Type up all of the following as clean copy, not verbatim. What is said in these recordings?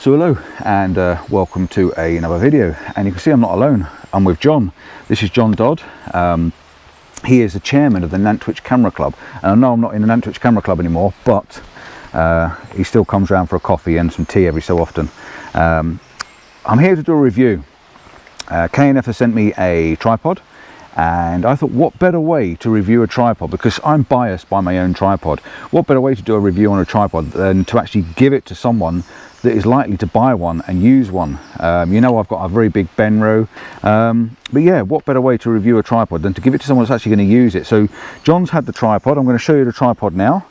So hello and welcome to another video, and you can see I'm not alone. I'm with John. This is John Dodd. He is the chairman of the Nant Camera Club, and I know I'm not in the Nant Camera Club anymore, but he still comes around for a coffee and some tea every so often. I'm here to do a review. K&F has sent me a tripod, and I thought, what better way to review a tripod, because I'm biased by my own tripod. What better way to do a review on a tripod than to actually give it to someone that is likely to buy one and use one. You know, I've got a very big Benro, but yeah, what better way to review a tripod than to give it to someone that's actually going to use it. So John's had the tripod. I'm going to show you the tripod now.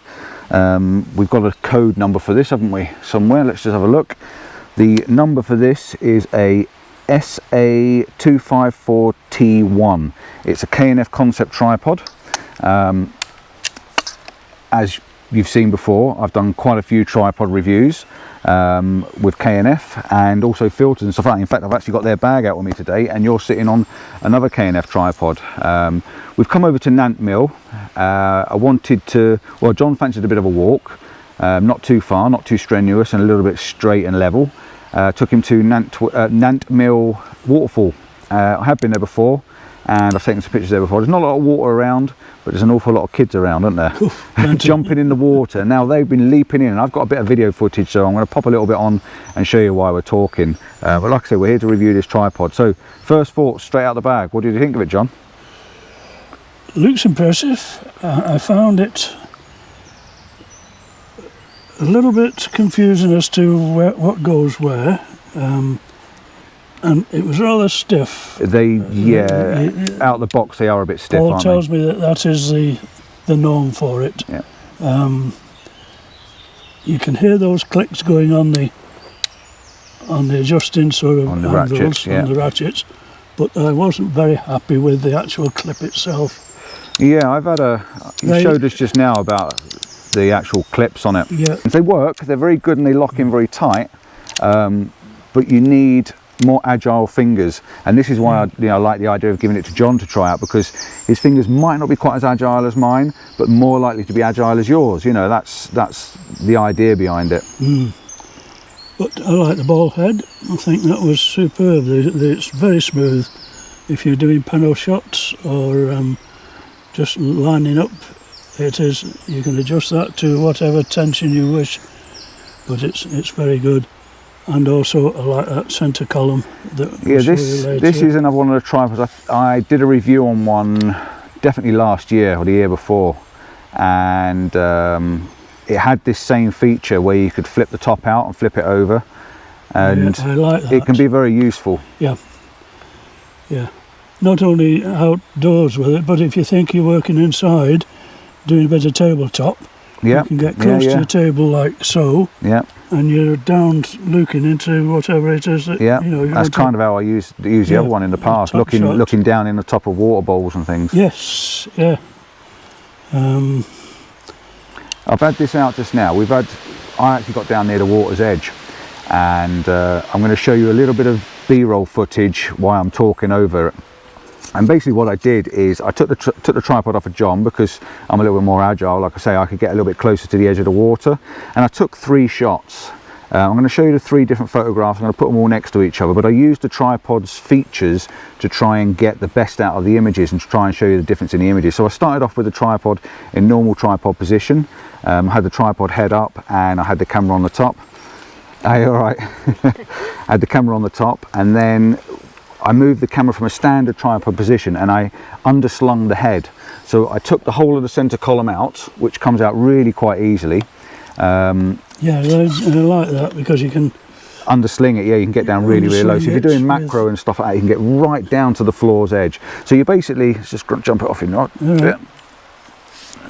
We've got a code number for this, haven't we, somewhere? Let's just have a look. The number for this is a SA254T1. It's a K&F Concept tripod. As you've seen before, I've done quite a few tripod reviews with K&F and also filters and stuff like that. In fact, I've actually got their bag out with me today, and you're sitting on another K&F tripod. We've come over to Nant Mill. I wanted to, well, John fancied a bit of a walk, not too far, not too strenuous, and a little bit straight and level. Took him to Nant Mill waterfall. I have been there before, and I've taken some pictures there before. There's not a lot of water around, but there's an awful lot of kids around, aren't there? Jumping in the water. Now they've been leaping in, and I've got a bit of video footage, so I'm going to pop a little bit on and show you why we're talking. But like I say, we're here to review this tripod. So first thoughts straight out the bag. What did you think of it, John? Looks impressive. I found it a little bit confusing as to what goes where. And it was rather stiff. They, yeah, out the box they are a bit stiff. Paul tells me that is the norm for it. Yeah. You can hear those clicks going on the adjusting sort of on the handles, ratchets, yeah. On the ratchets, but I wasn't very happy with the actual clip itself. Yeah, I've had you showed us just now about the actual clips on it. Yeah. They work, they're very good, and they lock in very tight, but you need more agile fingers, and this is why I like the idea of giving it to John to try out, because his fingers might not be quite as agile as mine, but more likely to be agile as yours. You know, that's the idea behind it. But I like the ball head. I think that was superb. It's very smooth if you're doing panel shots or just lining up. It is, you can adjust that to whatever tension you wish, but it's very good. And also I like that centre column. Yeah, this is another one of the tripods. I did a review on one definitely last year or the year before, and it had this same feature where you could flip the top out and flip it over, and yeah, I like that. It can be very useful. Yeah, yeah. Not only outdoors with it, but if you think you're working inside, doing a bit of tabletop, yeah, you can get close to the table like so. Yeah. And you're down looking into whatever it is that, yeah, you know, that's kind of how I used the other one in the past, looking down in the top of water bowls and things. Yes, yeah. I've had this out just now. I actually got down near the water's edge, and I'm going to show you a little bit of B-roll footage while I'm talking over it. And basically what I did is I took the tripod off of John, because I'm a little bit more agile. Like I say, I could get a little bit closer to the edge of the water, and I took 3 shots. I'm going to show you the 3 different photographs. I'm going to put them all next to each other, but I used the tripod's features to try and get the best out of the images and to try and show you the difference in the images. So I started off with the tripod in normal tripod position. I had the tripod head up, and I had the camera on the top. Hey, all right. I had the camera on the top, and then I moved the camera from a standard tripod position, and I underslung the head. So I took the whole of the centre column out, which comes out really quite easily. Yeah, I like that, because you can undersling it. Yeah, you can get down really low. So if you're doing macro and stuff like that, you can get right down to the floor's edge. So you basically, let's just jump it off in. Right. Yeah.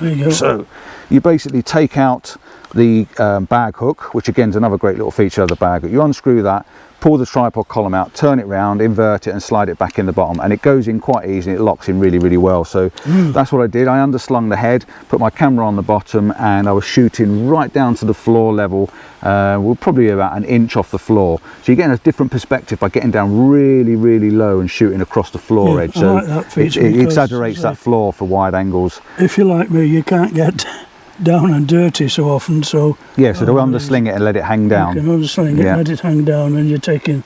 There you go. So you basically take out the bag hook, which again is another great little feature of the bag. You unscrew that, pull the tripod column out, turn it round, invert it, and slide it back in the bottom, and it goes in quite easy. It locks in really well. So that's what I did. I underslung the head, put my camera on the bottom, and I was shooting right down to the floor level. We're probably about an inch off the floor, so you're getting a different perspective by getting down really low and shooting across the floor edge. So I like that feature, it exaggerates that floor for wide angles. If you're like me, you can't get down and dirty so often, so... Yeah, so they'll undersling it and let it hang down. You can undersling it, let it hang down, and you're taking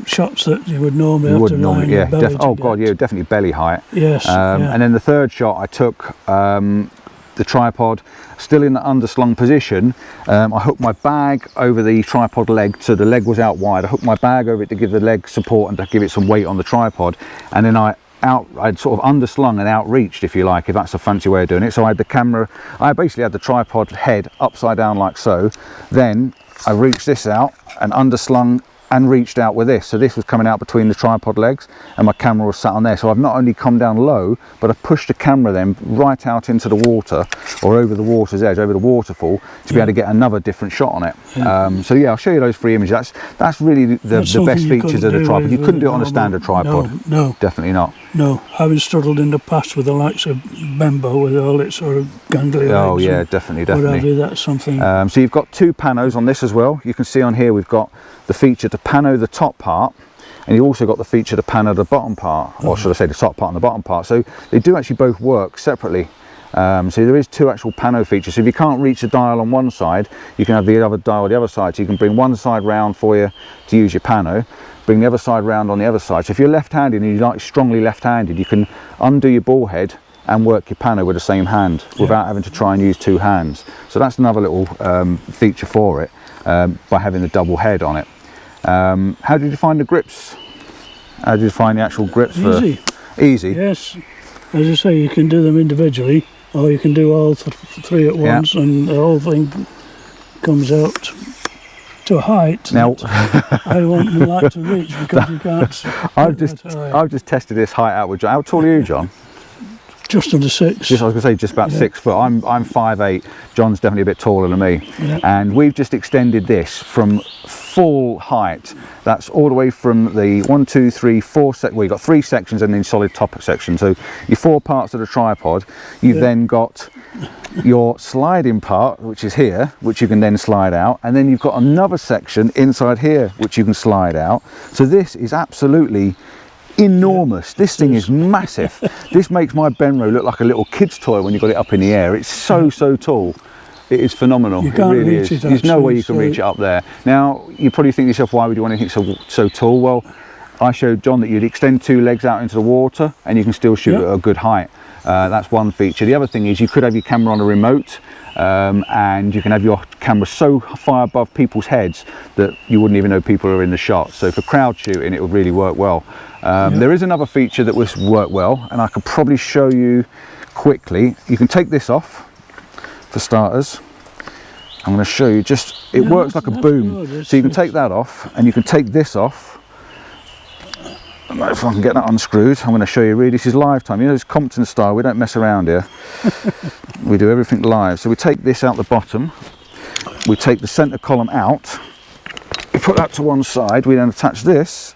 shots that you would normally have to lie on your belly oh god, yeah, definitely belly height. Yes. And then the third shot, I took the tripod still in the underslung position. I hooked my bag over the tripod leg, so the leg was out wide. I hooked my bag over it to give the leg support and to give it some weight on the tripod, and then I'd sort of underslung and outreached, if you like, if that's a fancy way of doing it. So I had the camera, I basically had the tripod head upside down like so. Then I reached this out and underslung and reached out with this. So this was coming out between the tripod legs and my camera was sat on there. So I've not only come down low, but I've pushed the camera then right out into the water or over the water's edge, over the waterfall, to be able to get another different shot on it. So yeah, I'll show you those 3 images. That's really the best features of the tripod. You couldn't do it on a standard tripod. No. Definitely not. No, having struggled in the past with the likes of Bembo with all its sort of gangly legs. Oh yeah, definitely. Whatever, that's something. So you've got 2 panos on this as well. You can see on here we've got the feature to pano the top part, and you've also got the feature to pano the bottom part, or should I say the top part and the bottom part. So they do actually both work separately. So there is 2 actual pano features. So if you can't reach the dial on one side, you can have the other dial on the other side. So you can bring one side round for you to use your pano, bring the other side round on the other side. So if you're left-handed and you're like strongly left-handed, you can undo your ball head and work your pano with the same hand without having to try and use 2 hands. So that's another little feature for it, by having the double head on it. How did you find the grips? How did you find the actual grips? Easy. Easy? Yes. As I say, you can do them individually, or you can do all 3 at once, and the whole thing comes out to a height now I wouldn't like to reach, because you can't. I've just tested this height out with John. How tall are you, John? Just under 6. I was going to say just about 6 foot. I'm 5'8". John's definitely a bit taller than me. And we've just extended this from full height. That's all the way from the 1, 2, 3, 4 well, you've got 3 sections and then solid top section. So your 4 parts of the tripod. You've then got your sliding part, which is here, which you can then slide out, and then you've got another section inside here which you can slide out. So this is absolutely enormous. This thing is massive. This makes my Benro look like a little kid's toy when you've got it up in the air. It's so tall. It is phenomenal. You can't it really reach is. it, There's no way you can so reach it up there. Now you probably think to yourself, why would you want anything so tall? Well, I showed John that you'd extend 2 legs out into the water and you can still shoot at a good height. That's one feature. The other thing is you could have your camera on a remote, and you can have your camera so far above people's heads that you wouldn't even know people are in the shot. So for crowd shooting it would really work well. There is another feature that would work well, and I could probably show you quickly. You can take this off for starters. I'm going to show you it works like a boom. So you can take that off, and you can take this off. I don't know if I can get that unscrewed. I'm going to show you really, this is live time. You know, it's Compton style, we don't mess around here. We do everything live. So we take this out the bottom, we take the centre column out, we put that to one side, we then attach this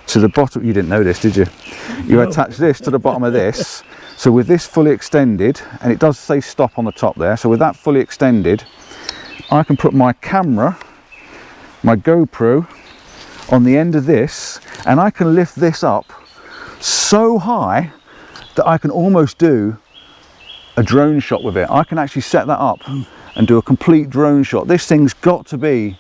to the bottom. You didn't know this, did you? You attach this to the bottom of this. So with this fully extended, and it does say stop on the top there, so with that fully extended, I can put my camera, my GoPro, on the end of this, and I can lift this up so high that I can almost do a drone shot with it. I can actually set that up and do a complete drone shot. This thing's got to be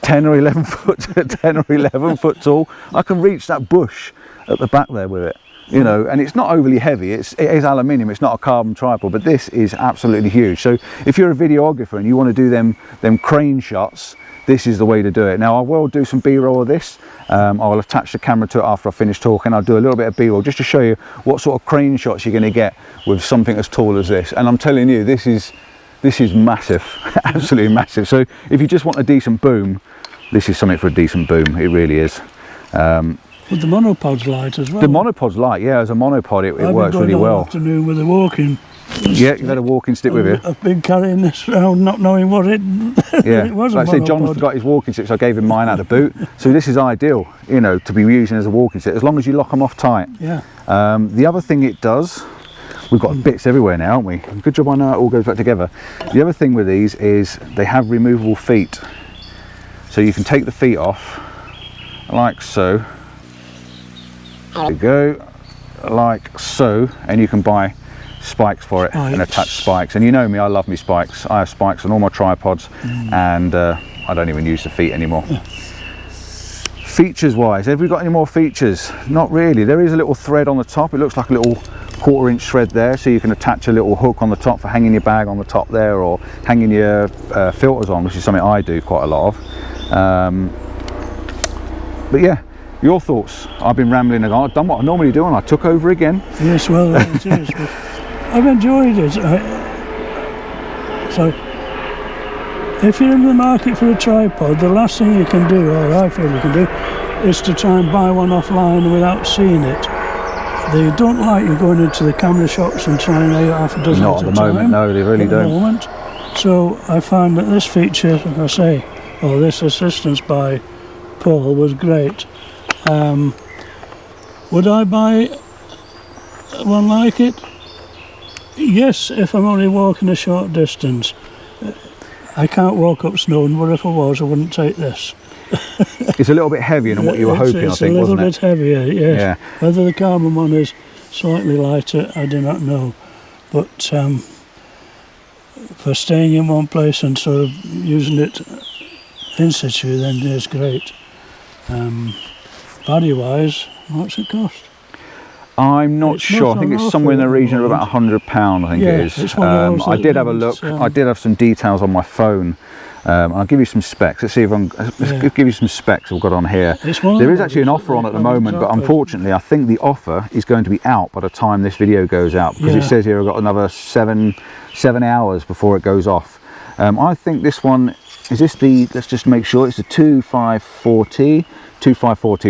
10 or 11 foot tall. I can reach that bush at the back there with it, you know, and it's not overly heavy. It is aluminium, it's not a carbon tripod, but this is absolutely huge. So if you're a videographer and you want to do them crane shots, this is the way to do it. Now I will do some B-roll of this. I will attach the camera to it after I finish talking. I'll do a little bit of B-roll just to show you what sort of crane shots you're going to get with something as tall as this. And I'm telling you, this is massive, absolutely massive. So if you just want a decent boom, this is something for a decent boom. It really is. With the monopod's light as well. The monopod's light, yeah. As a monopod, it works really well. Afternoon with the walking. Yeah, you've had a walking stick with you. I've been carrying this around, not knowing what it was. Like I say, John forgot his walking stick, so I gave him mine out of the boot. So this is ideal, you know, to be using as a walking stick, as long as you lock them off tight. Yeah. The other thing it does, we've got bits everywhere now, haven't we? Good job I know it all goes back together. The other thing with these is they have removable feet. So you can take the feet off, like so. There you go, like so, and you can buy spikes for it and attach spikes. And you know me, I love me spikes. I have spikes on all my tripods, and I don't even use the feet anymore. Features wise, have we got any more features? Not really. There is a little thread on the top. It looks like a little 1/4 inch thread there, so you can attach a little hook on the top for hanging your bag on the top there, or hanging your filters on, which is something I do quite a lot of. But yeah, your thoughts? I've been rambling and I've done what I normally do, and I took over again. Yes, well, it is. I've enjoyed it. So, if you're in the market for a tripod, the last thing you can do, or I feel you can do, is to try and buy one offline without seeing it. They don't like you going into the camera shops and trying out half a dozen Not at the moment, no, they really don't. At the moment. So I found that this feature, as I say, or this assistance by Paul was great. Would I buy one like it? Yes, if I'm only walking a short distance. I can't walk up Snowdon, but if I was, I wouldn't take this. It's a little bit heavier than what you were hoping, I think, wasn't it? It's a little bit heavier, yes. Yeah. Whether the carbon one is slightly lighter, I do not know. But for staying in one place and sort of using it in situ, then it's great. Value-wise, what's it cost? I'm not sure. I think it's somewhere in the region of about £100, I think it is. I did have a look. I did have some details on my phone. I'll give you some specs. Let's see if let's give you some specs we've got on here. There is actually an offer on at the moment, but unfortunately I think the offer is going to be out by the time this video goes out, because it says here I've got another seven hours before it goes off. I think this one, is this the, let's just make sure, it's the 2540,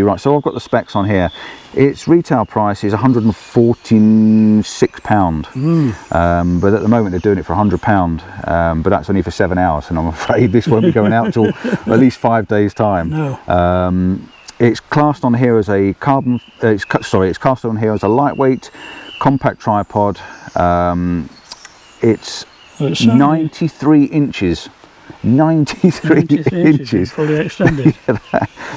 right, so I've got the specs on here. Its retail price is £146, but at the moment they're doing it for £100, but that's only for 7 hours, and I'm afraid this won't be going out till at least 5 days time. No. It's classed on here as a it's classed on here as a lightweight compact tripod. It's 93 inches. 93 inches. Fully extended.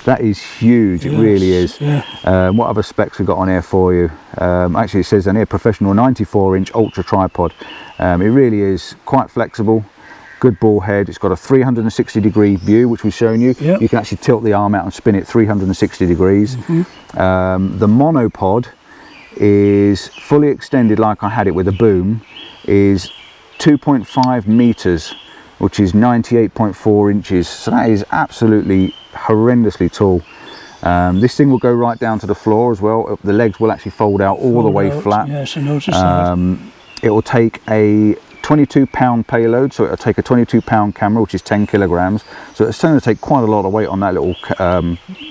That is huge. It really is. What other specs we've got on here for you? Actually, it says on here professional 94-inch ultra tripod. It really is quite flexible. Good ball head. It's got a 360-degree view, which we've shown you. You can actually tilt the arm out and spin it 360 degrees. The monopod is fully extended, like I had it with a boom, is 2.5 meters, which is 98.4 inches. So that is absolutely horrendously tall. This thing will go right down to the floor as well. The legs will actually fold out all the way flat. Yes, I noticed that. It will take a 22-pound payload, so it'll take a 22-pound camera, which is 10 kilograms. So it's going to take quite a lot of weight on that little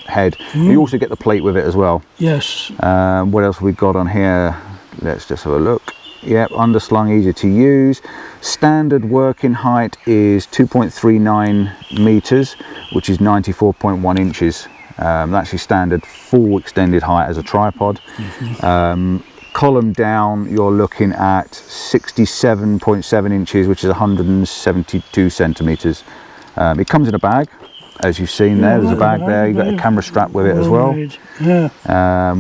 head. You also get the plate with it as well. Yes. What else have we got on here? Let's just have a look. Yep, underslung, easy to use. Standard working height is 2.39 meters, which is 94.1 inches. That's your standard full extended height as a tripod. Column down, you're looking at 67.7 inches, which is 172 centimeters. It comes in a bag, as you've seen there. There's a bag there. You've got a camera strap with it as well.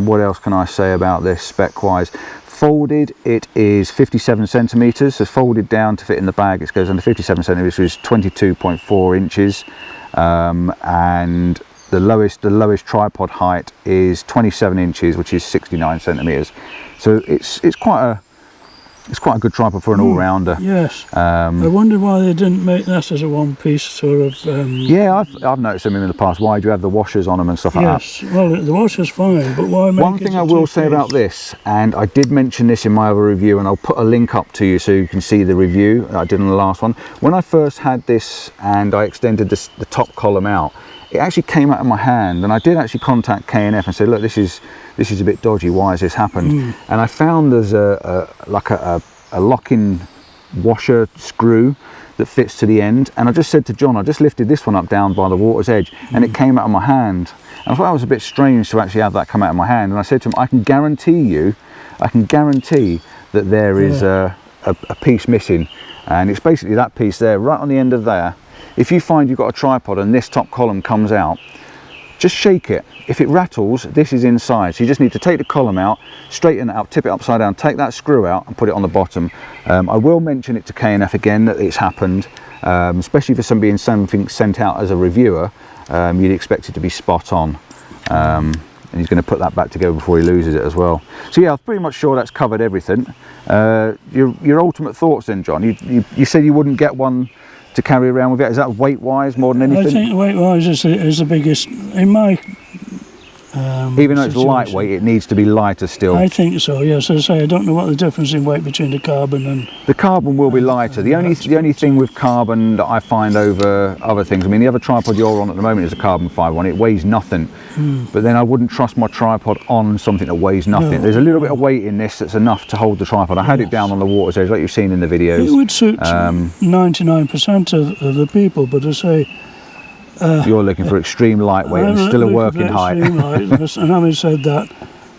What else can I say about this spec wise? Folded, it is 57 centimeters. So folded down to fit in the bag, it goes under 57 centimeters, which is 22.4 inches. And the lowest tripod height is 27 inches, which is 69 centimeters. So it's quite a good tripod for an all-rounder. Yes. I wonder why they didn't make that as a one-piece sort of... Yeah, I've noticed them in the past. Why do you have the washers on them and stuff like that? Yes, well, the washer's fine, but why make One thing I will say about this, and I did mention this in my other review, and I'll put a link up to you so you can see the review I did on the last one. When I first had this and I extended the top column out, it actually came out of my hand, and I did actually contact K&F and say, look, this is a bit dodgy, why has this happened? And I found there's a lock-in washer screw that fits to the end, and I just said to John, I just lifted this one up down by the water's edge, and it came out of my hand. And I thought that was a bit strange to actually have that come out of my hand, and I said to him, I can guarantee that there is a piece missing, and it's basically that piece there, right on the end of there. If you find you've got a tripod and this top column comes out, just shake it. If it rattles, this is inside, so you just need to take the column out, straighten it out, tip it upside down, take that screw out and put it on the bottom. I will mention it to K&F again that it's happened, especially for somebody being something sent out as a reviewer. You'd expect it to be spot on, and he's going to put that back together before he loses it as well. So yeah, I'm pretty much sure that's covered everything. Your ultimate thoughts then, John? You said you wouldn't get one to carry around with it. Is that weight wise more than anything? I think weight wise is the biggest in my even though it's lightweight, it needs to be lighter still. I think so, yes. As I say, I don't know what the difference in weight between the carbon and... The carbon will be lighter. The only thing with carbon that I find over other things, I mean, the other tripod you're on at the moment is a carbon fibre one. It weighs nothing. But then I wouldn't trust my tripod on something that weighs nothing. No. There's a little bit of weight in this that's enough to hold the tripod. I had it down on the water's edge, like you've seen in the videos. It would suit 99% of the people, but as I say... you're looking for extreme lightweight and still a working height. And having said that,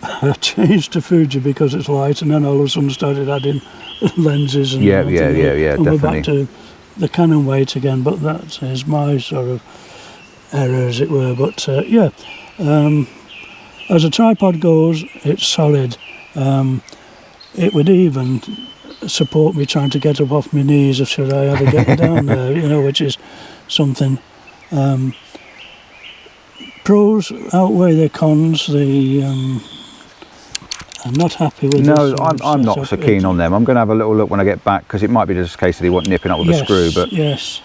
I changed to Fuji because it's light, and then all of a sudden started adding lenses and yeah, and definitely. we're back to the Canon weight again, but that is my sort of error, as it were. But yeah, as a tripod goes, it's solid. It would even support me trying to get up off my knees if should I ever get down there, you know, which is something. Pros outweigh the cons. I'm not happy with this. No, I'm not so keen on them. I'm going to have a little look when I get back, because it might be just a case that he wasn't nipping up with a screw. But yes,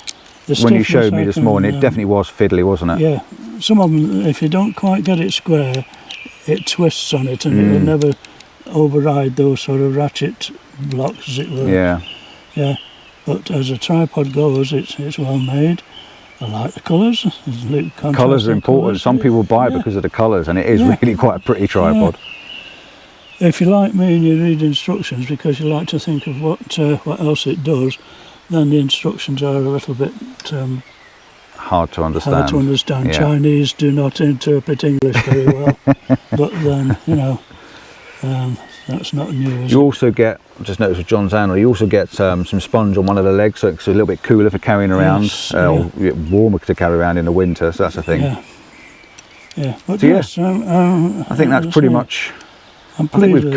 when you showed me this morning, it definitely was fiddly, wasn't it? Yeah, some of them, if you don't quite get it square, it twists on it, and it will never override those sort of ratchet blocks, as it were. Yeah. Yeah, but as a tripod goes, it's well made. I like the colours. Colours are important. Some people buy it because of the colours, and it is really quite a pretty tripod. Yeah. If you like me and you read instructions because you like to think of what else it does, then the instructions are a little bit hard to understand. Yeah. Chinese do not interpret English very well, but then, you know, that's not news. You also get, just noticed with John's handle, you also get some sponge on one of the legs, so it's a little bit cooler for carrying around, or warmer to carry around in the winter, so that's the thing. Yeah, but so yes, I think that's pretty much, I think we've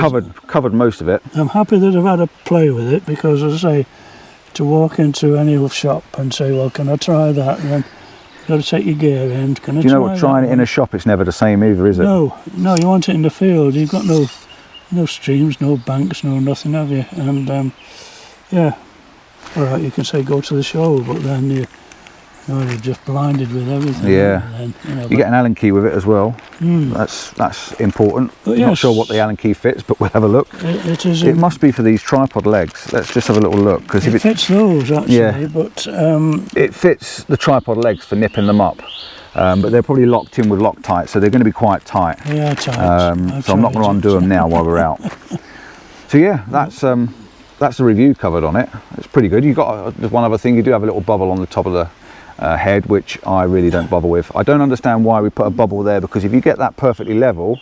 covered most of it. I'm happy that I've had a play with it, because as I say, to walk into any shop and say, well, can I try that, and then you've got to take your gear in, can I try that? Do you know what, trying it in a shop, it's never the same either, is it? No, you want it in the field, you've got no streams, no banks, no nothing, have you? And yeah, all right, you can say go to the show, but then you're just blinded with everything. Yeah, and then, you get an Allen key with it as well. That's important. But Not sure what the Allen key fits, but we'll have a look. It must be for these tripod legs. Let's just have a little look, because if it fits those actually, but it fits the tripod legs for nipping them up. But they're probably locked in with Loctite, so they're going to be quite tight. Yeah, tight. So I'm not going to undo them now while we're out. So yeah, that's the review covered on it. It's pretty good. You've got there's one other thing. You do have a little bubble on the top of the head, which I really don't bother with. I don't understand why we put a bubble there, because if you get that perfectly level,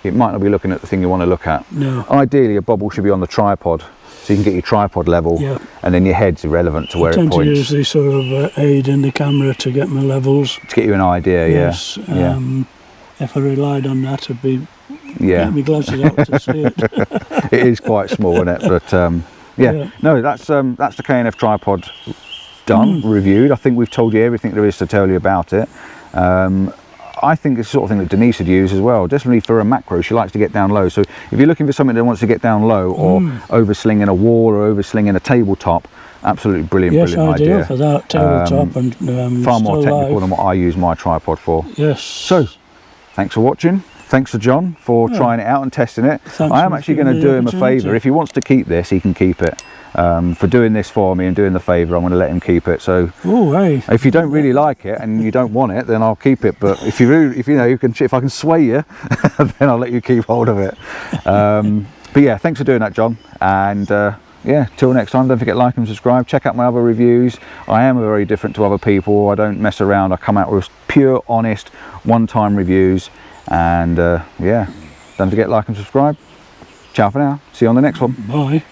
it might not be looking at the thing you want to look at. No. Ideally, a bubble should be on the tripod, so you can get your tripod level, and then your head's irrelevant to where it points. I tend to use the sort of aid in the camera to get my levels. To get you an idea, yes. If I relied on that, I'd be getting my glasses out to see it. It is quite small, isn't it? But no, that's the K&F tripod done, reviewed. I think we've told you everything there is to tell you about it. I think it's the sort of thing that Denise would use as well. Definitely for a macro, she likes to get down low. So if you're looking for something that wants to get down low, or overslinging a wall, or overslinging a tabletop, absolutely brilliant idea. For that tabletop, and far more technical than what I use my tripod for. Yes. So, thanks for watching. Thanks to John for trying it out and testing it. I am actually going to do him a favour. If he wants to keep this, he can keep it. For doing this for me and doing the favour, I'm going to let him keep it. So if you don't really like it and you don't want it, then I'll keep it. But if if I can sway you, then I'll let you keep hold of it. But yeah, thanks for doing that, John. And yeah, till next time, don't forget, like and subscribe. Check out my other reviews. I am very different to other people. I don't mess around. I come out with pure, honest, one-time reviews. And yeah, don't forget, like and subscribe. Ciao for now. See you on the next one. Bye.